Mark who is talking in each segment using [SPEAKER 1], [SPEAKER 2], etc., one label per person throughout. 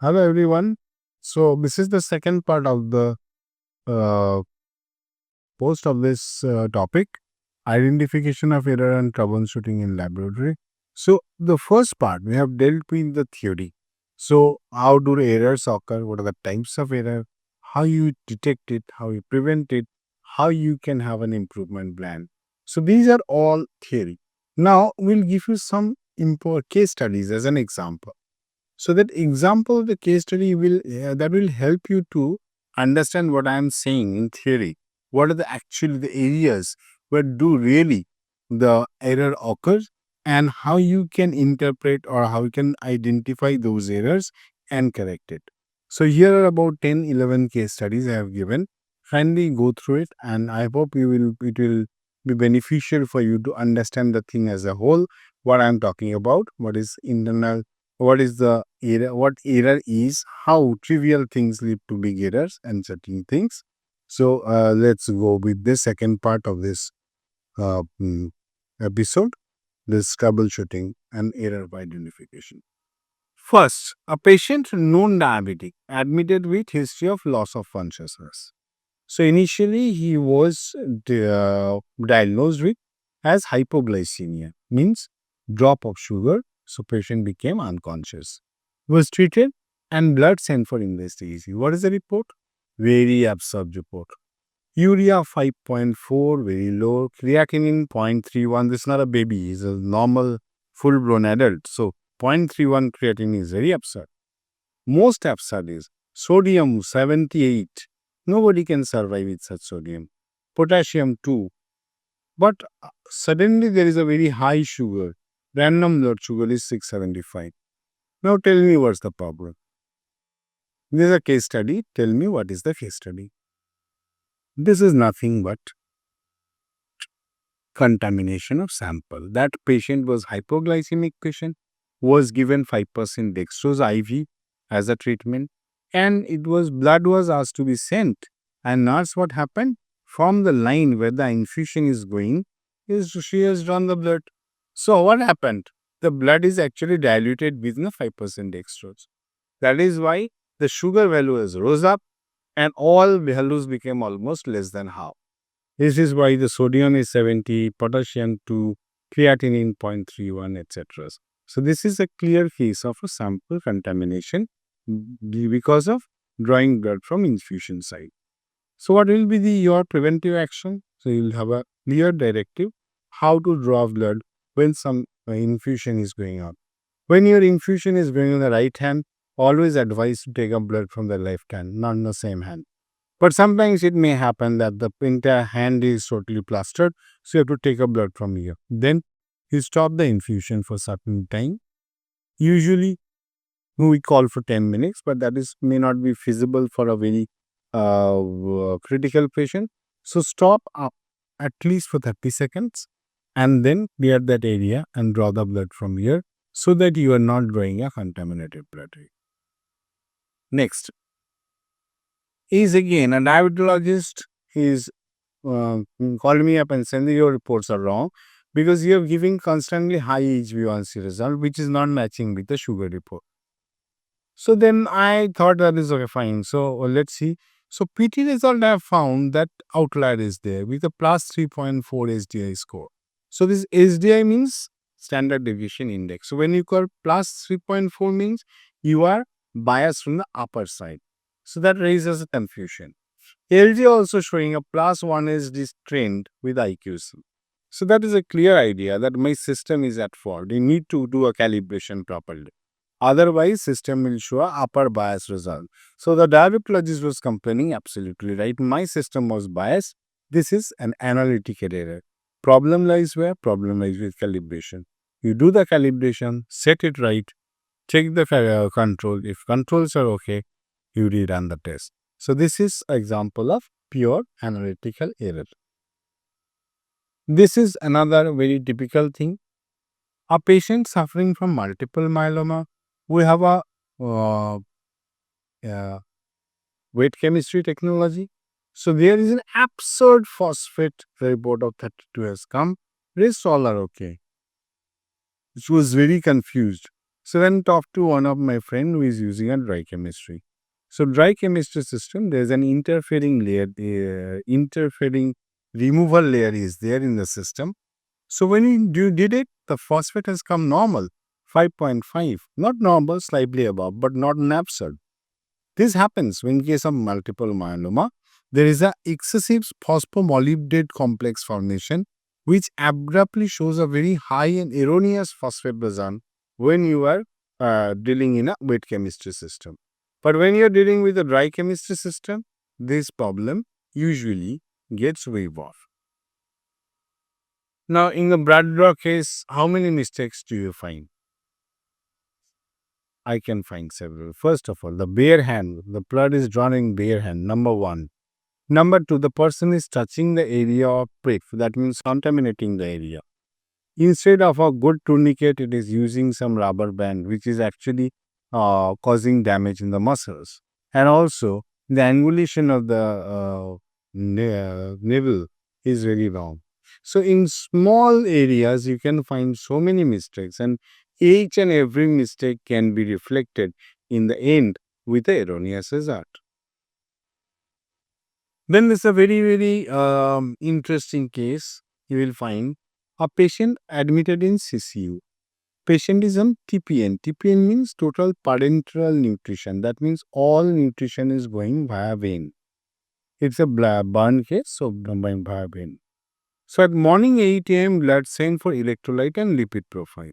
[SPEAKER 1] Hello everyone. So this is the second part of the uh, post of this topic, identification of error and troubleshooting in laboratory. So the first part we have dealt with the theory. So how do errors occur? What are the types of error? How you detect it? How you prevent it? How you can have an improvement plan? So these are all theory. Now we'll give you some case studies as an example. So that example of the case study will that will help you to understand what I am saying in theory. What are the actually the areas where do really the error occurs and how you can interpret or how you can identify those errors and correct it. So here are about 10, 11 case studies I have given. Kindly go through it and I hope it will be beneficial for you to understand the thing as a whole, what I am talking about, what is internal, what is the error, what error is, how trivial things lead to big errors and certain things. So let's go with the second part of this uh, mm, episode, this troubleshooting and error identification. First, a patient known diabetic admitted with history of loss of consciousness. So initially he was diagnosed with as hypoglycemia, means drop of sugar. So patient became unconscious. Was treated and blood sent for investigation. What is the report? Very absurd report. Urea 5.4, very low. Creatinine 0.31. This is not a baby, he's a normal full-blown adult. So 0.31 creatinine is very absurd. Most absurd is sodium 78. Nobody can survive with such sodium. Potassium 2. But suddenly there is a very high sugar. Random blood sugar is 675. Now tell me what's the problem. This is a case study. Tell me what is the case study. This is nothing but contamination of sample. That patient was hypoglycemic patient, was given 5% dextrose IV as a treatment, and it was blood was asked to be sent. And nurse, what happened? From the line where the infusion is going, is she has drawn the blood. So what happened? The blood is actually diluted within a 5% dextrose. That is why the sugar value has rose up and all values became almost less than half. This is why the sodium is 70, potassium 2, creatinine 0.31, etc. So this is a clear case of a sample contamination because of drawing blood from infusion site. So what will be your preventive action? So you will have a clear directive how to draw blood when some infusion is going on. When your infusion is going on the right hand, always advise to take a blood from the left hand, not the same hand. But sometimes it may happen that the entire hand is totally plastered, so you have to take a blood from here. Then you stop the infusion for certain time. Usually we call for 10 minutes, but that is may not be feasible for a very critical patient. So stop up at least for 30 seconds and then clear that area and draw the blood from here so that you are not drawing a contaminated blood. Next is again a diabetologist is call me up and send your reports are wrong because you are giving constantly high HbA1c result which is not matching with the sugar report. So then I thought that is okay, fine. So let's see. So PT result I have found that outlier is there with a plus 3.4 SDI score. So this SDI means standard deviation index. So when you call plus 3.4 means you are biased from the upper side. So that raises a confusion. LG also showing a plus 1 SD trend with IQC. So that is a clear idea that my system is at fault. You need to do a calibration properly. Otherwise, system will show a upper bias result. So the diabetologist was complaining, absolutely right. My system was biased. This is an analytical error. Problem lies where? Problem lies with calibration. You do the calibration, set it right, check the control. If controls are okay, you rerun the test. So this is an example of pure analytical error. This is another very typical thing. A patient suffering from multiple myeloma, we have a weight chemistry technology. So there is an absurd phosphate report of 32 has come. Rest all are okay. She was very confused. So then talk to one of my friend who is using a dry chemistry. So dry chemistry system, there's an interfering layer, interfering removal layer is there in the system. So when you did it, the phosphate has come normal, 5.5, not normal, slightly above, but not an absurd. This happens when in case of multiple myeloma, there is a excessive phosphomolybdate complex formation, which abruptly shows a very high and erroneous phosphate boson when you are dealing in a wet chemistry system. But when you are dealing with a dry chemistry system, this problem usually gets waived off. Now, in the blood draw case, how many mistakes do you find? I can find several. First of all, the bare hand. The blood is drawn in bare hand, number one. Number two, the person is touching the area of prick. That means contaminating the area. Instead of a good tourniquet, it is using some rubber band, which is actually causing damage in the muscles. And also, the angulation of the navel is very wrong. So, in small areas, you can find so many mistakes, and each and every mistake can be reflected in the end with the erroneous result. Then there's a very interesting case you will find a patient admitted in CCU. Patient is on TPN. TPN means total parenteral nutrition. That means all nutrition is going via vein. It's a burn case, so going via vein. So at morning 8 a.m., blood sent for electrolyte and lipid profile.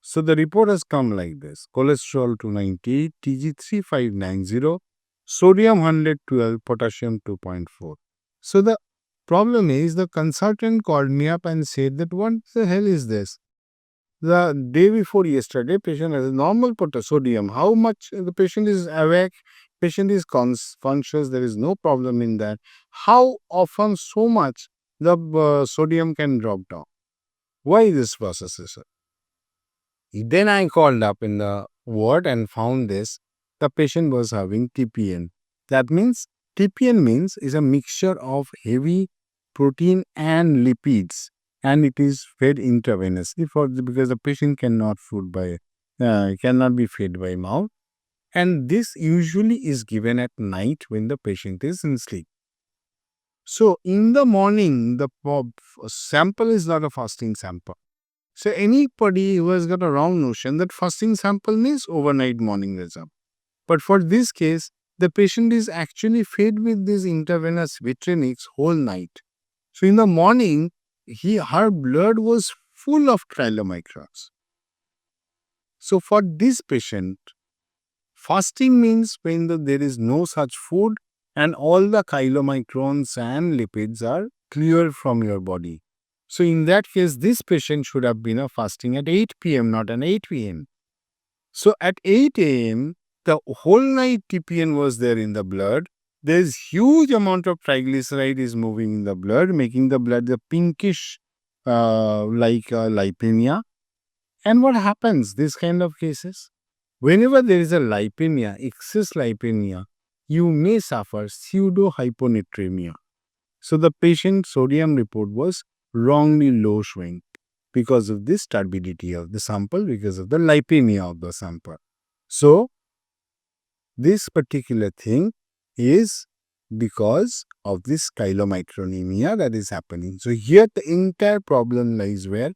[SPEAKER 1] So the report has come like this: cholesterol 298, TG 3590, sodium 112, potassium 2.4. So the problem is the consultant called me up and said that what the hell is this? The day before yesterday, patient has a normal sodium. How much the patient is awake, patient is conscious, there is no problem in that. How often so much the sodium can drop down? Why this process is? Then I called up in the ward and found this. The patient was having TPN. That means TPN means is a mixture of heavy protein and lipids, and it is fed intravenously because the patient cannot be fed by mouth, and this usually is given at night when the patient is in sleep. So in the morning, the sample is not a fasting sample. So anybody who has got a wrong notion that fasting sample means overnight morning result. But for this case, the patient is actually fed with this intravenous vitrinics whole night. So in the morning, her blood was full of chylomicrons. So for this patient, fasting means when there is no such food and all the chylomicrons and lipids are cleared from your body. So in that case, this patient should have been fasting at 8 p.m., not at 8 p.m. So at 8 a.m., the whole night TPN was there in the blood. There's huge amount of triglyceride is moving in the blood, making the blood the pinkish like lipemia. And what happens this kind of cases? Whenever there is a lipemia, excess lipemia, you may suffer pseudo hyponatremia. So the patient's sodium report was wrongly low showing because of this turbidity of the sample, because of the lipemia of the sample. So this particular thing is because of this chylomicronemia that is happening. So here the entire problem lies where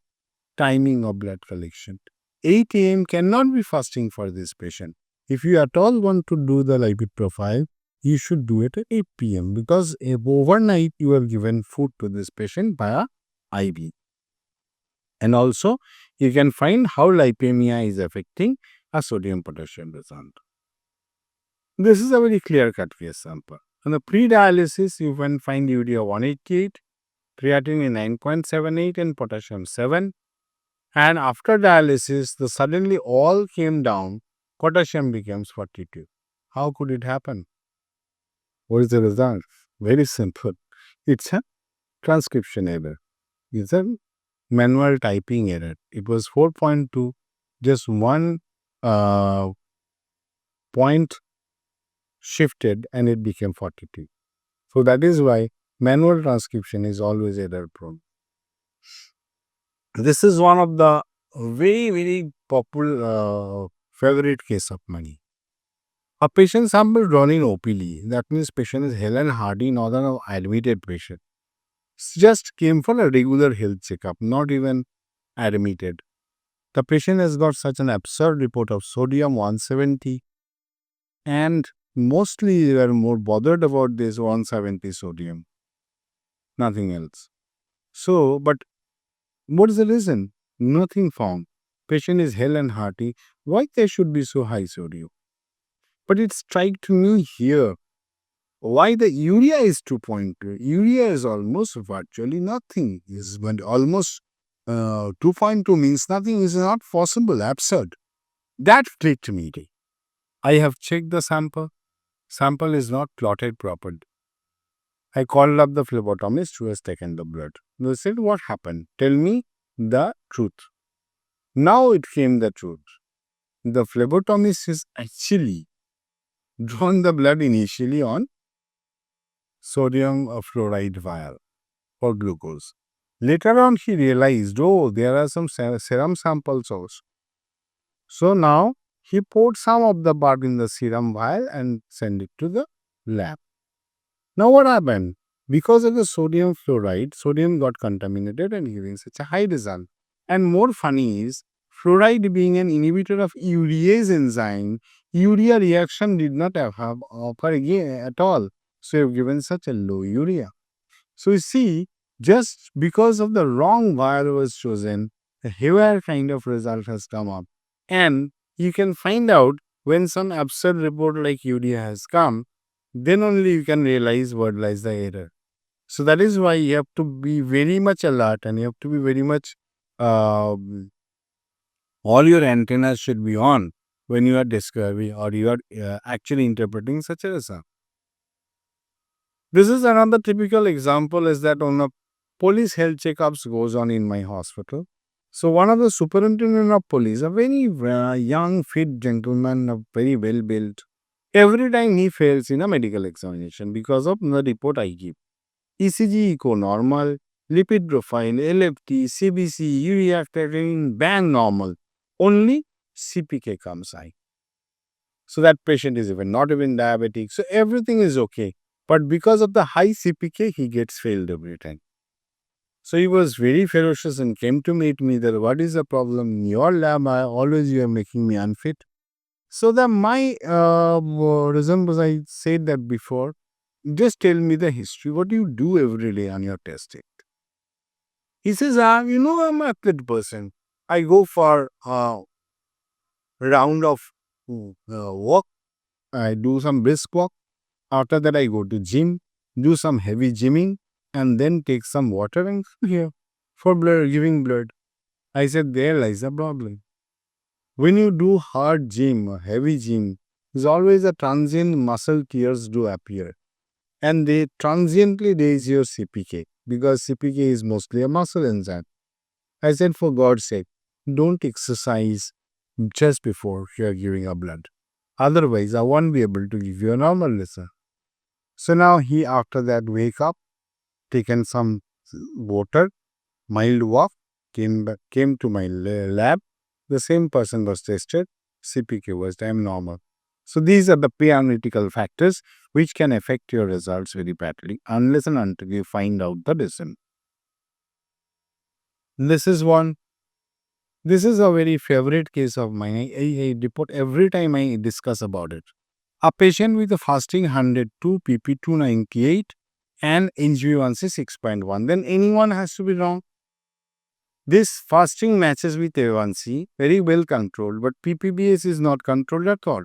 [SPEAKER 1] timing of blood collection. 8 a.m. cannot be fasting for this patient. If you at all want to do the lipid profile, you should do it at 8 p.m. because overnight you are given food to this patient via IV. And also, you can find how lipemia is affecting a sodium potassium result. This is a very clear-cut case sample. On the pre-dialysis, you can find urea 188, creatinine 9.78, and potassium 7. And after dialysis, the suddenly all came down, potassium becomes 42. How could it happen? What is the result? Very simple. It's a transcription error. It's a manual typing error. It was 4.2, just one point shifted and it became 42. So that is why manual transcription is always error prone. This is one of the very favorite case of mine. A patient sample drawn in OPD, that means patient is Helen Hardy, not an admitted patient. Just came for a regular health checkup, not even admitted. The patient has got such an absurd report of sodium 170, and mostly they were more bothered about this 170 sodium, nothing else. So, but what is the reason? Nothing found. Patient is hale and hearty. Why there should be so high sodium? But it struck to me here. Why the urea is 2.2? Urea is almost virtually nothing. Is but almost 2.2 means nothing is not possible. Absurd. That clicked me. I have checked the sample. Sample is not plotted properly. I called up the phlebotomist who has taken the blood. They said, "What happened? Tell me the truth." Now it came the truth. The phlebotomist is actually drawn the blood initially on sodium fluoride vial or glucose. Later on, he realized, oh, there are some serum samples also. So now he poured some of the blood in the serum vial and sent it to the lab. Now what happened? Because of the sodium fluoride, sodium got contaminated and giving such a high result. And more funny is, fluoride being an inhibitor of urease enzyme, urea reaction did not have occur again at all. So you have given such a low urea. So you see, just because of the wrong vial was chosen, a haywire kind of result has come up. And you can find out when some absurd report like urea has come, then only you can realize what lies the error. So that is why you have to be very much alert and you have to be very much, all your antennas should be on when you are discovering or you are actually interpreting such a result. This is another typical example is that on a police health checkups goes on in my hospital. So one of the superintendent of police, a very young, fit gentleman, very well built. Every time he fails in a medical examination because of the report I give. ECG echo normal, lipid profile, LFT, CBC, urea creatinine bang normal. Only CPK comes high. So that patient is not even diabetic. So everything is okay. But because of the high CPK, he gets failed every time. So he was very ferocious and came to meet me that what is the problem in your lab? Always you are making me unfit. So my reason was I said that before. Just tell me the history. What do you do every day on your testing? He says, I'm an athlete person. I go for a round of walk. I do some brisk walk. After that, I go to gym, do some heavy gymming, and then take some water and come here for blood, giving blood. I said, there lies the problem. When you do hard gym, heavy gym, there's always a transient muscle tears do appear. And they transiently raise your CPK because CPK is mostly a muscle enzyme. I said, for God's sake, don't exercise just before you are giving a blood. Otherwise, I won't be able to give you a normal result. So now he, after that, wake up, taken some water, mild walk, came to my lab. The same person was tested. CPK was damn normal. So these are the pre-analytical factors which can affect your results very badly unless and until you find out the reason. This is one. This is a very favorite case of mine. I report every time I discuss about it. A patient with a fasting 102, PP 298 and HbA1c 6.1. Then anyone has to be wrong. This fasting matches with A1C, very well controlled, but PPBS is not controlled at all.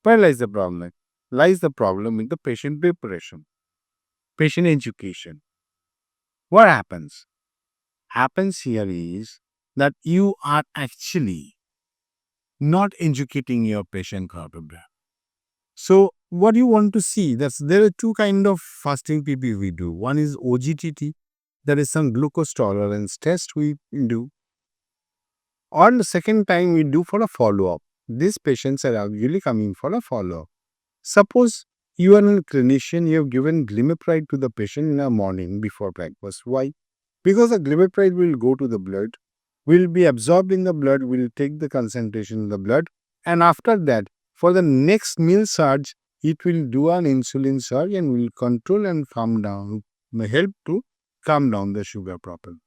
[SPEAKER 1] Where lies the problem? Lies the problem in the patient preparation, patient education. What happens? Happens here is that you are actually not educating your patient properly. So what you want to see, there are two kind of fasting PP we do. One is OGTT, that is some glucose tolerance test we do. On the second time we do for a follow-up. These patients are usually coming for a follow-up. Suppose you are a clinician, you have given glimepiride to the patient in the morning before breakfast. Why? Because the glimepiride will go to the blood will be absorbed in the blood, will take the concentration in the blood, and after that, for the next meal surge, it will do an insulin surge and will control and calm down, may help to calm down the sugar properly.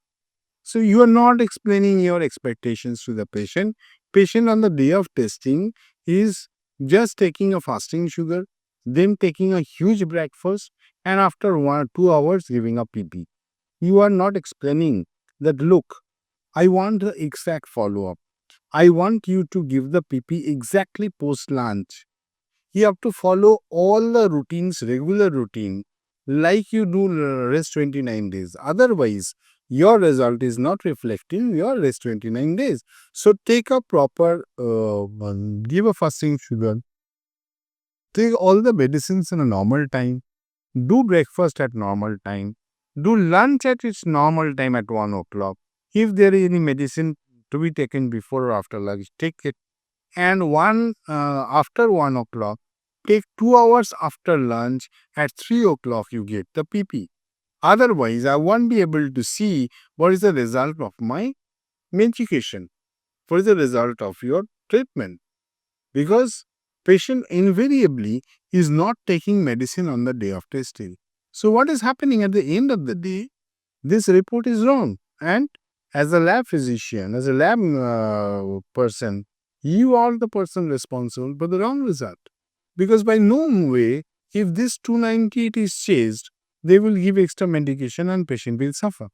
[SPEAKER 1] So you are not explaining your expectations to the patient. Patient on the day of testing is just taking a fasting sugar, then taking a huge breakfast, and after 1 or 2 hours giving a PP. You are not explaining that, look, I want the exact follow up. I want you to give the PP exactly post lunch. You have to follow all the routines, regular routine, like you do rest 29 days. Otherwise, your result is not reflecting your rest 29 days. So take a proper, give a fasting sugar, take all the medicines in a normal time, do breakfast at normal time, do lunch at its normal time at 1 o'clock. If there is any medicine to be taken before or after lunch, take it. And after 1 o'clock, take 2 hours after lunch. At 3 o'clock, you get the PP. Otherwise, I won't be able to see what is the result of my medication, what is the result of your treatment. Because patient invariably is not taking medicine on the day of testing. So what is happening at the end of the day? This report is wrong. And as a lab physician, as a lab person, you are the person responsible for the wrong result. Because by no way, if this 298 is changed, they will give extra medication and patient will suffer.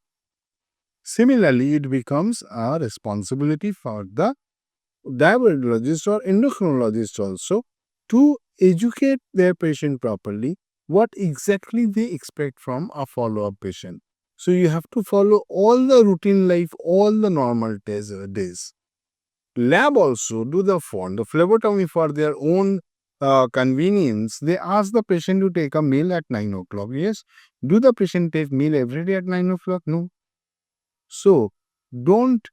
[SPEAKER 1] Similarly, it becomes a responsibility for the diabetologist or endocrinologist also to educate their patient properly what exactly they expect from a follow-up patient. So you have to follow all the routine life, all the normal days. Lab also do the phlebotomy for their own convenience. They ask the patient to take a meal at 9 o'clock. Yes. Do the patient take meal every day at 9 o'clock? No. So don't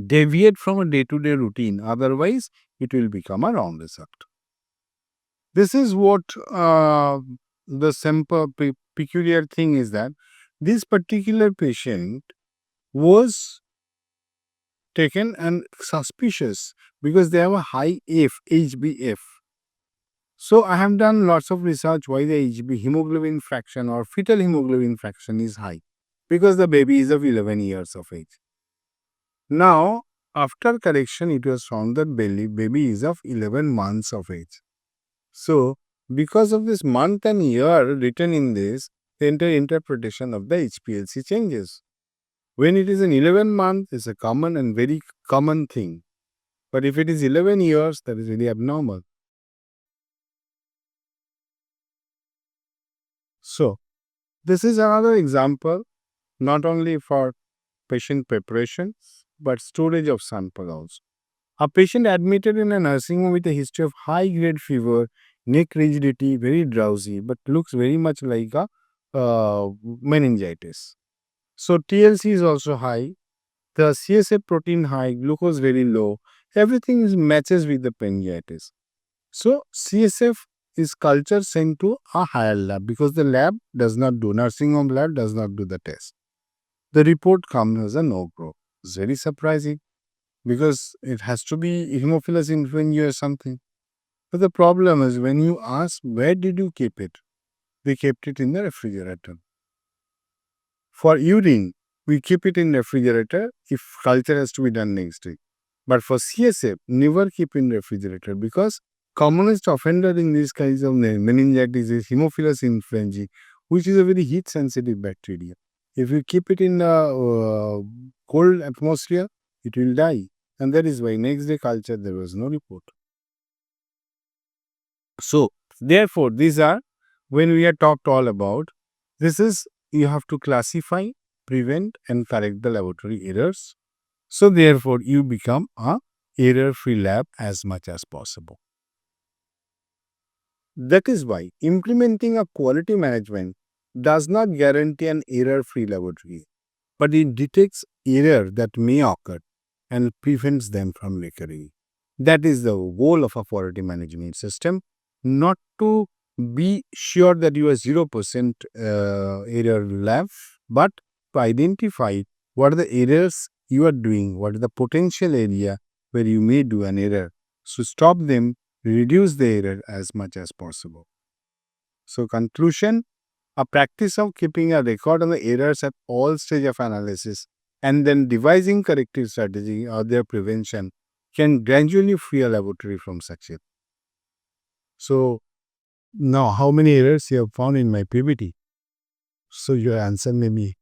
[SPEAKER 1] deviate from a day-to-day routine. Otherwise, it will become a wrong result. This is what the simple peculiar thing is, that this particular patient was taken and suspicious because they have a high HbF. So I have done lots of research why the hemoglobin fraction or fetal hemoglobin fraction is high, because the baby is of 11 years of age. Now, after correction, it was found that baby is of 11 months of age. So, because of this month and year written in this, the entire interpretation of the HPLC changes. When it is an 11 month, it's a common and very common thing. But if it is 11 years, that is very abnormal. So, this is another example, not only for patient preparation, but storage of sample also. A patient admitted in a nursing home with a history of high-grade fever, neck rigidity, very drowsy, but looks very much like a meningitis. So TLC is also high, the CSF protein high, glucose very low. Everything matches with the meningitis. So CSF is culture sent to a higher lab because the lab does not do, nursing home lab does not do the test. The report comes as a no-go. It's very surprising, because it has to be Haemophilus influenzae or something. But the problem is, when you ask, where did you keep it? They kept it in the refrigerator. For urine, we keep it in refrigerator if culture has to be done next day. But for CSF, never keep in refrigerator, because commonest offender in these kinds of meningitis is Haemophilus influenzae, which is a very heat sensitive bacteria. If you keep it in a cold atmosphere, it will die. And that is why next day culture there was no report. So, therefore, these are, when we are talked all about, this is, you have to classify, prevent and correct the laboratory errors. So, therefore, you become a error-free lab as much as possible. That is why implementing a quality management does not guarantee an error-free laboratory, but it detects error that may occur and prevents them from recurring. That is the goal of a quality management system, not to be sure that you are 0% error lab, but to identify what are the errors you are doing, what is the potential area where you may do an error. So stop them, reduce the error as much as possible. So conclusion, a practice of keeping a record of the errors at all stages of analysis and then devising corrective strategy or their prevention can gradually free a laboratory from such error. So now how many errors you have found in my PPT? So your answer may be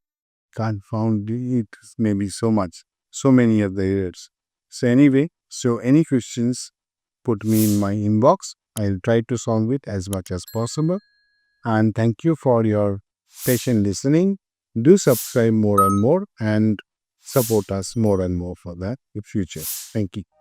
[SPEAKER 1] can't found it maybe so much, so many of the errors. So anyway, so any questions, put me in my inbox. I'll try to solve it as much as possible. And thank you for your patient listening. Do subscribe more and more and support us more and more for that in future. Thank you.